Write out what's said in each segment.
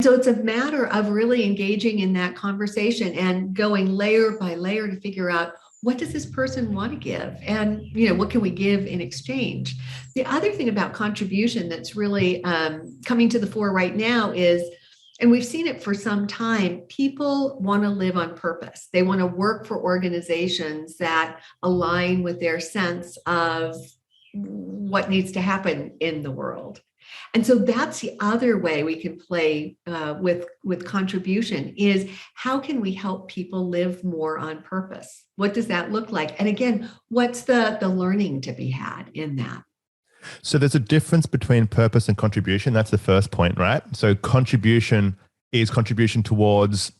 So it's a matter of really engaging in that conversation and going layer by layer to figure out, what does this person want to give? And, what can we give in exchange? The other thing about contribution that's really coming to the fore right now is, and we've seen it for some time, people want to live on purpose. They want to work for organizations that align with their sense of what needs to happen in the world. And so that's the other way we can play with contribution, is how can we help people live more on purpose? What does that look like? And again, what's the learning to be had in that? So there's a difference between purpose and contribution. That's the first point, right? So contribution is contribution towards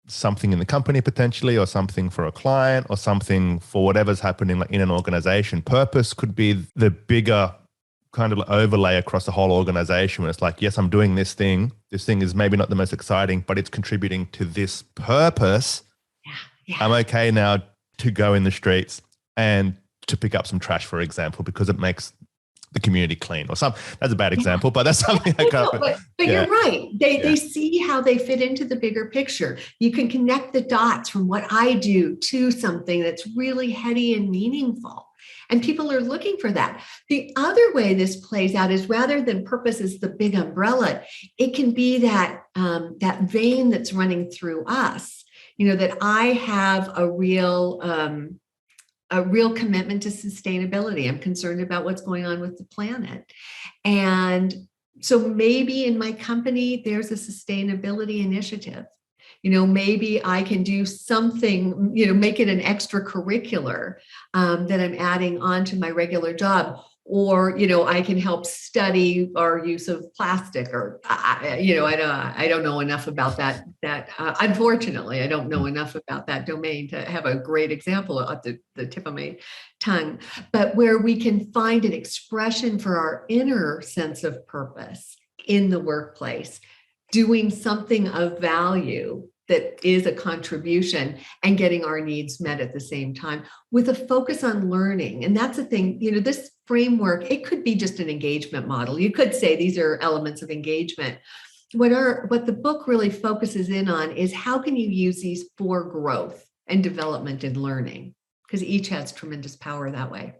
something in the company potentially, or something for a client, or something for whatever's happening in an organization. Purpose could be the bigger kind of overlay across the whole organization, where it's like, yes, I'm doing this thing. This thing is maybe not the most exciting, but it's contributing to this purpose. Yeah. I'm okay now to go in the streets and to pick up some trash, for example, because it makes the community clean, or something. That's a bad example, but that's something I got. But you're right. They see how they fit into the bigger picture. You can connect the dots from what I do to something that's really heady and meaningful. And people are looking for that. The other way this plays out is, rather than purpose as the big umbrella, it can be that vein that's running through us. That I have a real commitment to sustainability. I'm concerned about what's going on with the planet. And so maybe in my company, there's a sustainability initiative. Maybe I can do something, make it an extracurricular that I'm adding onto my regular job. Or, I can help study our use of plastic, or, I don't know enough about that, unfortunately, I don't know enough about that domain to have a great example at the tip of my tongue, but where we can find an expression for our inner sense of purpose in the workplace, doing something of value that is a contribution, and getting our needs met at the same time, with a focus on learning. And that's the thing, this framework, it could be just an engagement model. You could say these are elements of engagement. What the book really focuses in on is, how can you use these for growth and development and learning? Because each has tremendous power that way.